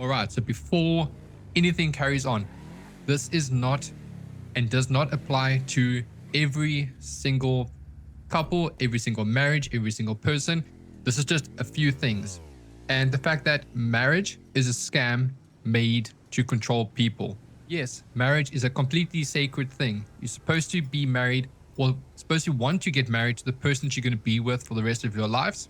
All right, so before anything carries on, this is not and does not apply to every single couple, every single marriage, every single person. This is just a few things. And the fact that marriage is a scam made to control people. Yes, marriage is a completely sacred thing. You're supposed to be married or supposed to want to get married to the person that you're going to be with for the rest of your lives.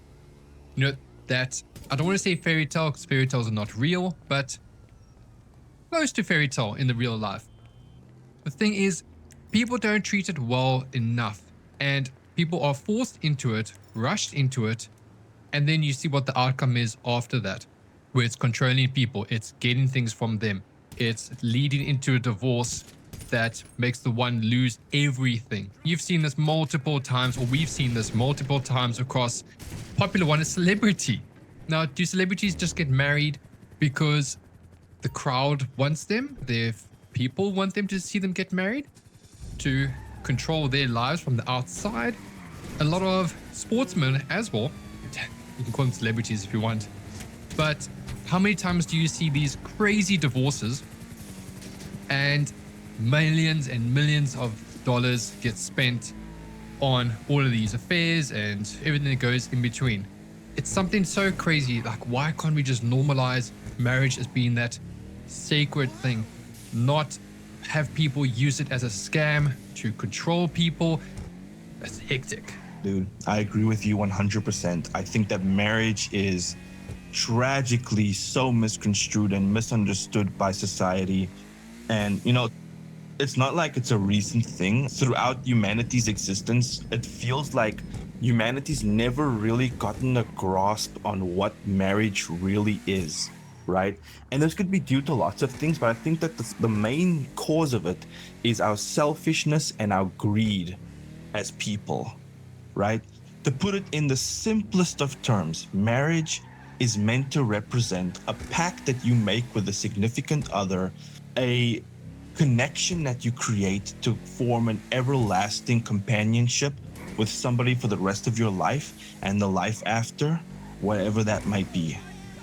You know, that I don't want to say fairy tale because fairy tales are not real, but close to fairy tale in the real life. The thing is, people don't treat it well enough, and people are forced into it, rushed into it, and then you see what the outcome is after that, where it's controlling people, it's getting things from them, it's leading into a divorce that makes the one lose everything. You've seen this multiple times, or we've seen this multiple times across. Popular one is celebrity. Now, do celebrities just get married because the crowd wants them? Their people want them to see them get married to control their lives from the outside? A lot of sportsmen as well. You can call them celebrities if you want. But how many times do you see these crazy divorces and millions and millions of dollars get spent on all of these affairs and everything that goes in between? It's something so crazy. Like, why can't we just normalize marriage as being that sacred thing, not have people use it as a scam to control people? That's hectic. Dude, I agree with you 100%. I think that marriage is tragically so misconstrued and misunderstood by society. And, it's not like it's a recent thing. Throughout humanity's existence, it feels like humanity's never really gotten a grasp on what marriage really is, right? And this could be due to lots of things, but I think that the main cause of it is our selfishness and our greed as people, right? To put it in the simplest of terms, marriage is meant to represent a pact that you make with a significant other, a connection that you create to form an everlasting companionship with somebody for the rest of your life and the life after, whatever that might be.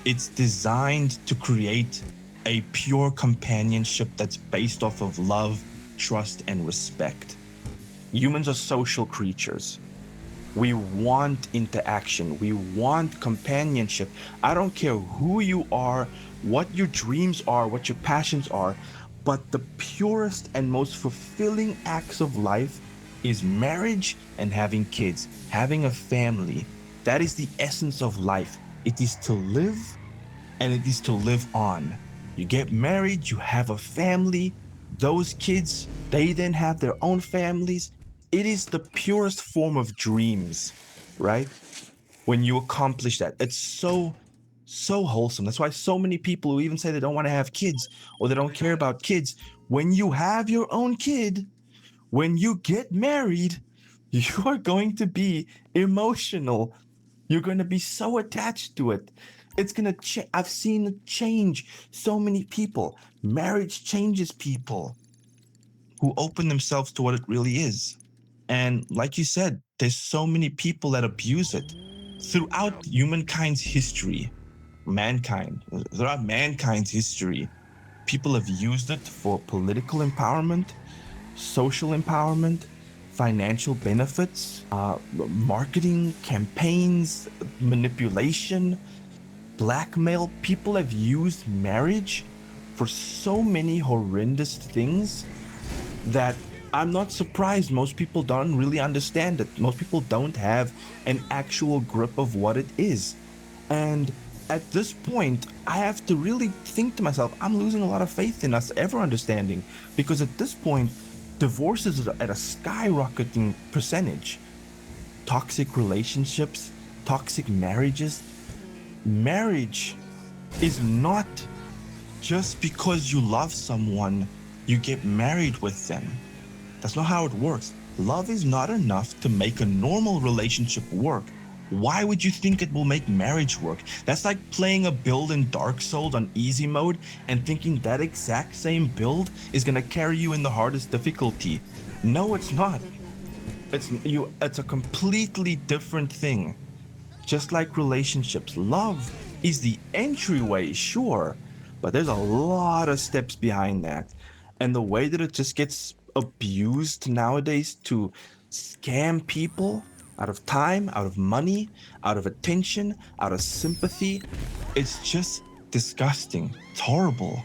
It's designed to create a pure companionship that's based off of love, trust, and respect. Humans are social creatures. We want interaction. We want companionship. I don't care who you are, what your dreams are, what your passions are, but the purest and most fulfilling acts of life is marriage and having kids, having a family. That is the essence of life. It is to live and it is to live on. You get married, you have a family, those kids, they then have their own families. It is the purest form of dreams, right? When you accomplish that, it's so wholesome. That's why so many people who even say they don't want to have kids or they don't care about kids, when you have your own kid, when you get married, you are going to be emotional. You're going to be so attached to it. It's going to I've seen it change so many people. Marriage changes people who open themselves to what it really is. And like you said, there's so many people that abuse it throughout humankind's history. Throughout mankind's history, people have used it for political empowerment, social empowerment, financial benefits, marketing campaigns, manipulation, blackmail. People have used marriage for so many horrendous things that I'm not surprised most people don't really understand it. Most people don't have an actual grip of what it is. And at this point, I have to really think to myself, I'm losing a lot of faith in us ever understanding, because at this point, divorce is at a skyrocketing percentage. Toxic relationships, toxic marriages. Marriage is not just because you love someone, you get married with them. That's not how it works. Love is not enough to make a normal relationship work. Why would you think it will make marriage work? That's like playing a build in Dark Souls on easy mode and thinking that exact same build is gonna carry you in the hardest difficulty. No, it's not. It's a completely different thing. Just like relationships, love is the entryway, sure, but there's a lot of steps behind that. And the way that it just gets abused nowadays to scam people out of time, out of money, out of attention, out of sympathy, it's just disgusting. It's horrible.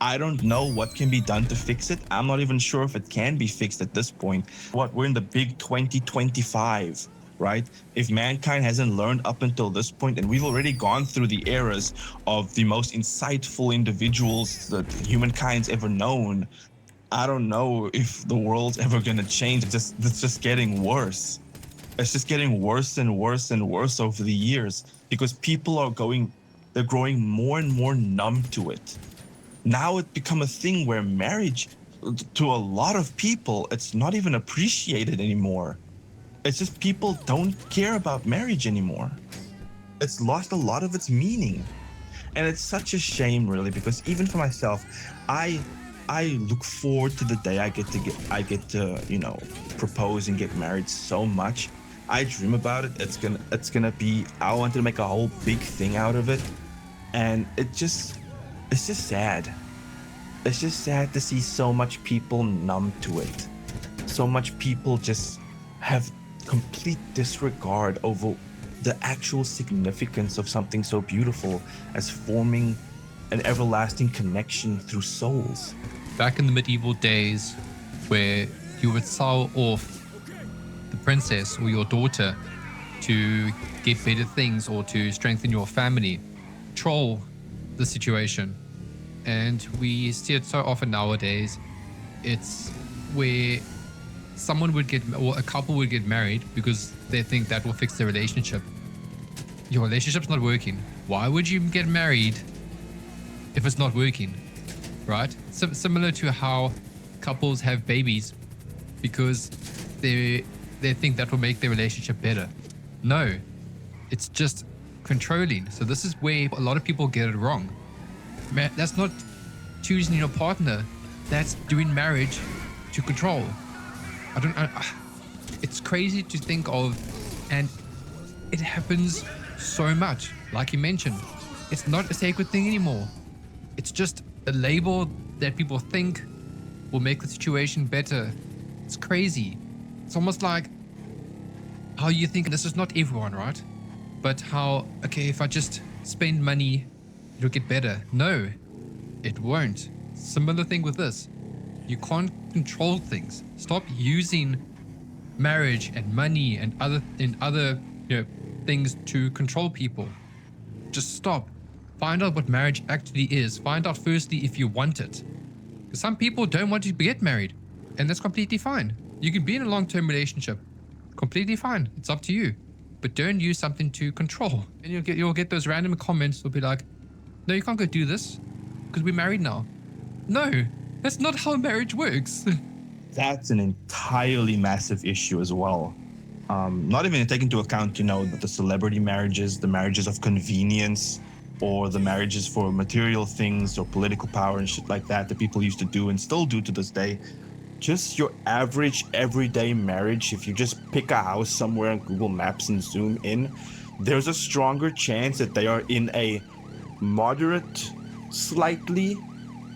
I don't know what can be done to fix it. I'm not even sure if it can be fixed at this point. What, we're in the big 2025, right? If mankind hasn't learned up until this point, and we've already gone through the eras of the most insightful individuals that humankind's ever known, I don't know if the world's ever going to change. It's just getting worse. It's just getting worse and worse and worse over the years because people are they're growing more and more numb to it. Now it's become a thing where marriage, to a lot of people, it's not even appreciated anymore. It's just people don't care about marriage anymore. It's lost a lot of its meaning. And it's such a shame, really, because even for myself, I look forward to the day I get to propose and get married so much. I dream about it. It's gonna be, I wanted to make a whole big thing out of it. And it's just sad. It's just sad to see so much people numb to it. So much people just have complete disregard over the actual significance of something so beautiful as forming an everlasting connection through souls. Back in the medieval days, where you would sell off the princess or your daughter to get better things or to strengthen your family, control the situation. And we see it so often nowadays. It's where someone would or a couple would get married because they think that will fix their relationship. Your relationship's not working. Why would you get married if it's not working, right? Similar to how couples have babies because they think that will make their relationship better. No, it's just controlling. So this is where a lot of people get it wrong. That's not choosing your partner. That's doing marriage to control. It's crazy to think of, and it happens so much. Like you mentioned, it's not a sacred thing anymore. It's just a label that people think will make the situation better. It's crazy. It's almost like how you think this is not everyone, right? But how, okay, if I just spend money, it'll get better. No, it won't. Similar thing with this. You can't control things. Stop using marriage and money and other things to control people. Just stop. Find out what marriage actually is. Find out firstly if you want it. Because some people don't want to get married, and that's completely fine. You can be in a long-term relationship. Completely fine. It's up to you. But don't use something to control. And you'll get those random comments will be like, no, you can't go do this because we're married now. No, that's not how marriage works. That's an entirely massive issue as well. Not even taking into account, the celebrity marriages, the marriages of convenience, or the marriages for material things or political power and shit like that people used to do and still do to this day. Just your average everyday marriage, if you just pick a house somewhere on Google Maps and zoom in, there's a stronger chance that they are in a moderate, slightly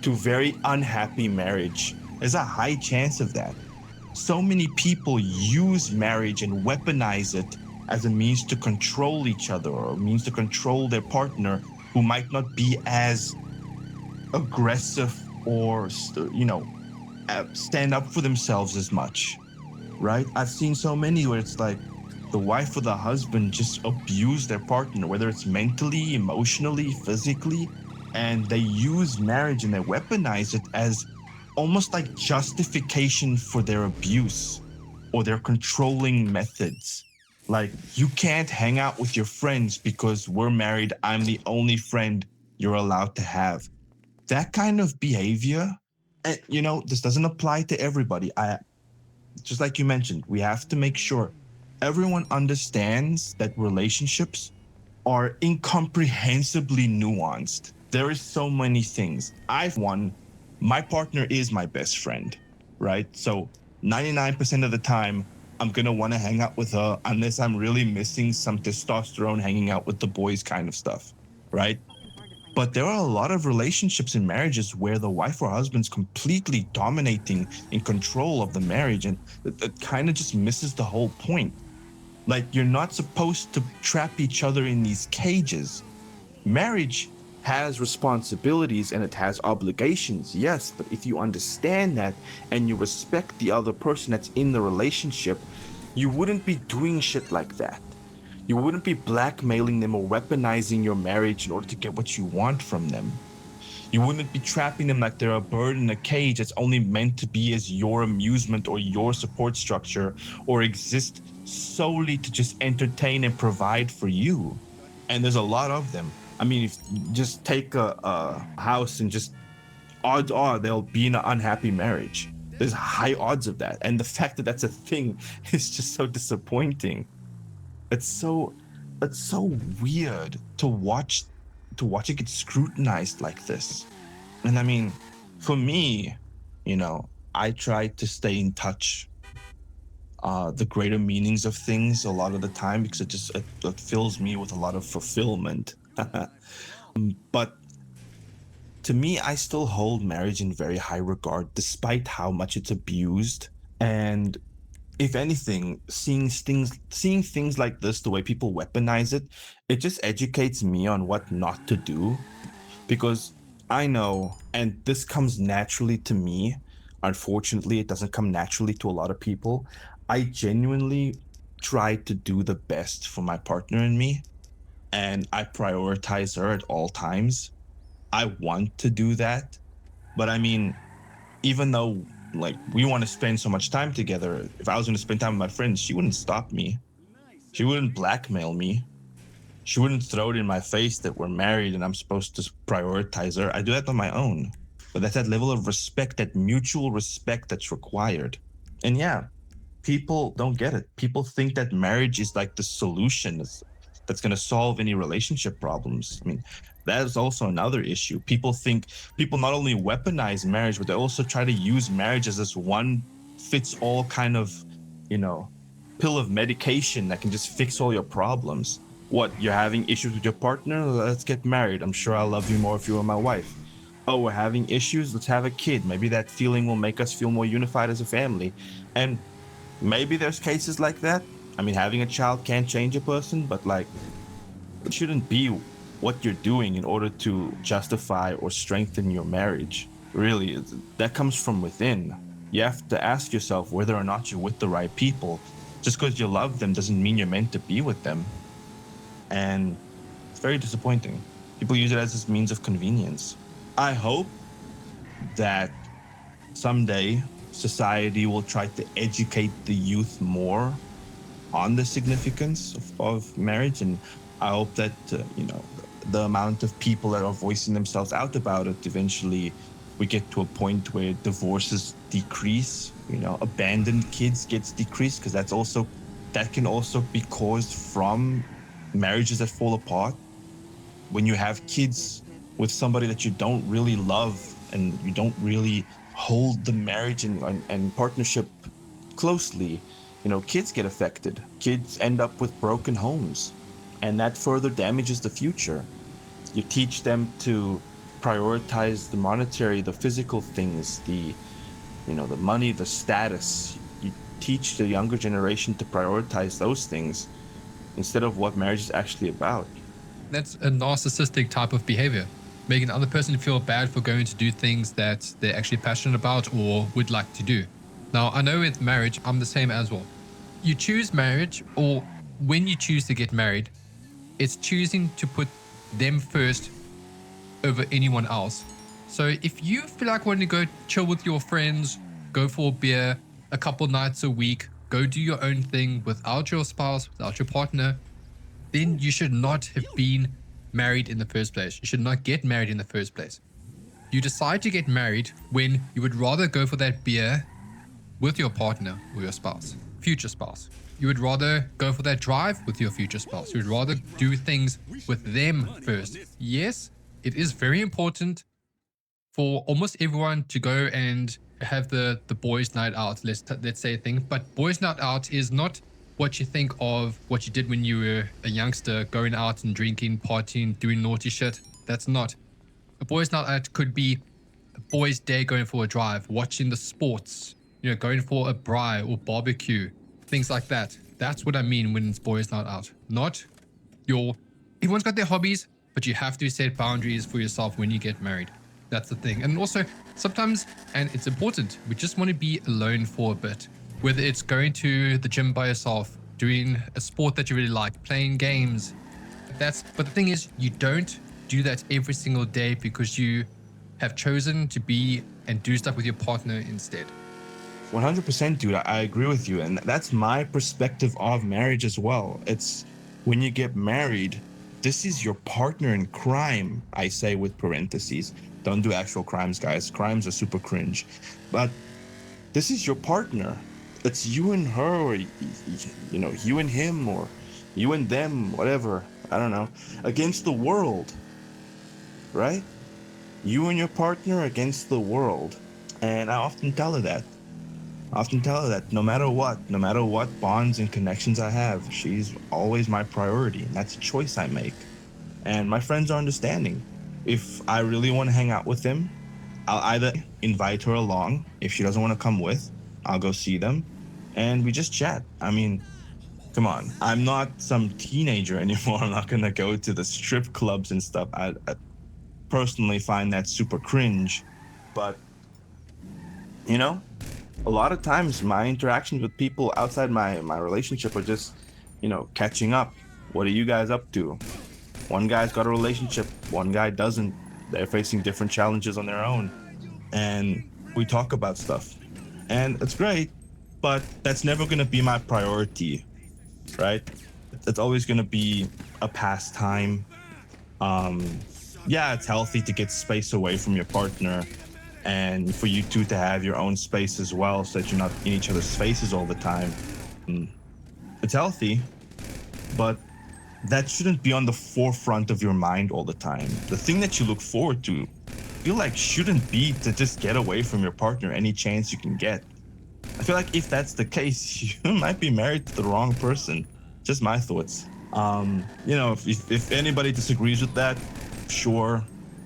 to very unhappy marriage. There's a high chance of that. So many people use marriage and weaponize it as a means to control each other or a means to control their partner who might not be as aggressive or, stand up for themselves as much, right? I've seen so many where it's like the wife or the husband just abuse their partner, whether it's mentally, emotionally, physically, and they use marriage and they weaponize it as almost like justification for their abuse or their controlling methods. Like, you can't hang out with your friends because we're married. I'm the only friend you're allowed to have. That kind of behavior, and this doesn't apply to everybody. Just like you mentioned, we have to make sure everyone understands that relationships are incomprehensibly nuanced. There is so many things. My partner is my best friend, right? So 99% of the time, I'm going to want to hang out with her unless I'm really missing some testosterone hanging out with the boys kind of stuff, right? But there are a lot of relationships and marriages where the wife or husband's completely dominating in control of the marriage, and it kind of just misses the whole point. Like, you're not supposed to trap each other in these cages. Marriage has responsibilities and it has obligations, yes, but if you understand that and you respect the other person that's in the relationship, you wouldn't be doing shit like that. You wouldn't be blackmailing them or weaponizing your marriage in order to get what you want from them. You wouldn't be trapping them like they're a bird in a cage that's only meant to be as your amusement or your support structure, or exist solely to just entertain and provide for you. And there's a lot of them. I mean, if you just take a house and just odds are they'll be in an unhappy marriage. There's high odds of that. And the fact that that's a thing is just so disappointing. It's so it's so weird to watch it get scrutinized like this. And I mean, for me, I try to stay in touch the greater meanings of things a lot of the time, because it fills me with a lot of fulfillment. But to me, I still hold marriage in very high regard despite how much it's abused. And if anything, seeing things like this, the way people weaponize it, it just educates me on what not to do. Because I know, and this comes naturally to me, unfortunately it doesn't come naturally to a lot of people. I genuinely try to do the best for my partner and me, and I prioritize her at all times. I want to do that, but I mean, even though, like, we want to spend so much time together, if I was going to spend time with my friends, she wouldn't stop me. She wouldn't blackmail me. She wouldn't throw it in my face that we're married and I'm supposed to prioritize her. I do that on my own. But that's that level of respect, that mutual respect that's required. And yeah, people don't get it. People think that marriage is like the solution that's going to solve any relationship problems. I mean, that is also another issue. People not only weaponize marriage, but they also try to use marriage as this one fits all kind of, you know, pill of medication that can just fix all your problems. What, you're having issues with your partner? Let's get married. I'm sure I'll love you more if you were my wife. Oh, we're having issues? Let's have a kid. Maybe that feeling will make us feel more unified as a family. And maybe there's cases like that. I mean, having a child can change a person, but like, it shouldn't be what you're doing in order to justify or strengthen your marriage. Really, that comes from within. You have to ask yourself whether or not you're with the right people. Just because you love them doesn't mean you're meant to be with them. And it's very disappointing. People use it as this means of convenience. I hope that someday society will try to educate the youth more on the significance of marriage, and I hope that the amount of people that are voicing themselves out about it, eventually we get to a point where divorces decrease, abandoned kids gets decreased, because that can also be caused from marriages that fall apart. When you have kids with somebody that you don't really love and you don't really hold the marriage and partnership closely, kids get affected. Kids end up with broken homes, and that further damages the future. You teach them to prioritize the monetary, the physical things, the money, the status. You teach the younger generation to prioritize those things instead of what marriage is actually about. That's a narcissistic type of behavior, making the other person feel bad for going to do things that they're actually passionate about or would like to do. Now, I know with marriage, I'm the same as well. You choose marriage, or when you choose to get married, it's choosing to put them first over anyone else. So if you feel like wanting to go chill with your friends, go for a beer a couple nights a week, go do your own thing without your spouse, without your partner, then you should not have been married in the first place. You should not get married in the first place. You decide to get married when you would rather go for that beer with your partner or your spouse, future spouse. You would rather go for that drive with your future spouse. You would rather do things with them first. Yes, it is very important for almost everyone to go and have the boys' night out, let's say a thing. But boys' night out is not what you think of what you did when you were a youngster, going out and drinking, partying, doing naughty shit. That's not. A boys' night out could be a boys' day going for a drive, watching the sports, going for a braai or barbecue, things like that. That's what I mean when it's boys' night out. Not your, everyone's got their hobbies, but you have to set boundaries for yourself when you get married. That's the thing. And also, sometimes, and it's important, we just want to be alone for a bit. Whether it's going to the gym by yourself, doing a sport that you really like, playing games. But the thing is, you don't do that every single day because you have chosen to be and do stuff with your partner instead. 100%, dude. I agree with you. And that's my perspective of marriage as well. It's when you get married, this is your partner in crime, I say with parentheses. Don't do actual crimes, guys. Crimes are super cringe. But this is your partner. It's you and her, or, you and him, or you and them, whatever. I don't know. Against the world, right? You and your partner against the world. And I often tell her that. No matter what bonds and connections I have, she's always my priority. And that's a choice I make. And my friends are understanding. If I really want to hang out with them, I'll either invite her along. If she doesn't want to come with, I'll go see them. And we just chat. I mean, come on. I'm not some teenager anymore. I'm not going to go to the strip clubs and stuff. I personally find that super cringe. But, a lot of times my interactions with people outside my relationship are just, catching up. What are you guys up to? One guy's got a relationship, one guy doesn't. They're facing different challenges on their own. And we talk about stuff. And it's great, but that's never going to be my priority, right? It's always going to be a pastime. Yeah, it's healthy to get space away from your partner and for you two to have your own space as well so that you're not in each other's faces all the time. It's healthy, but that shouldn't be on the forefront of your mind all the time. The thing that you look forward to, I feel like, shouldn't be to just get away from your partner any chance you can get. I feel like if that's the case, you might be married to the wrong person. Just my thoughts. If anybody disagrees with that, sure,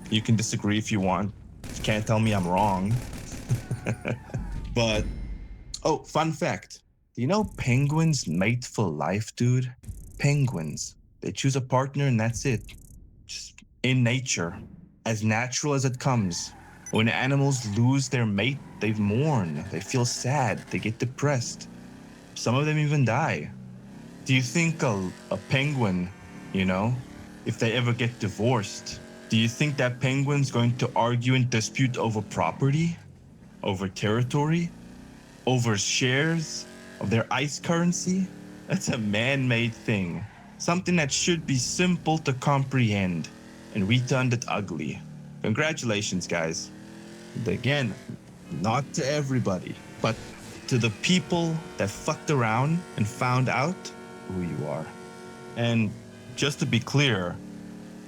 you can disagree if you want. You can't tell me I'm wrong. But, fun fact. Do you know penguins mate for life, dude? Penguins. They choose a partner and that's it. Just in nature. As natural as it comes. When animals lose their mate, they mourn. They feel sad. They get depressed. Some of them even die. Do you think a penguin, if they ever get divorced, do you think that penguin's going to argue and dispute over property? Over territory? Over shares of their ice currency? That's a man-made thing. Something that should be simple to comprehend. And we turned it ugly. Congratulations, guys. And again, not to everybody, but to the people that fucked around and found out who you are. And just to be clear,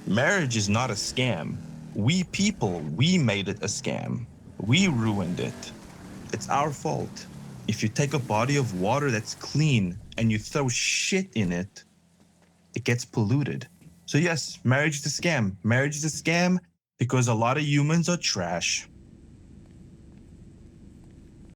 marriage is not a scam. We people, we made it a scam. We ruined it. It's our fault. If you take a body of water that's clean and you throw shit in it, it gets polluted. So yes, marriage is a scam. Marriage is a scam because a lot of humans are trash.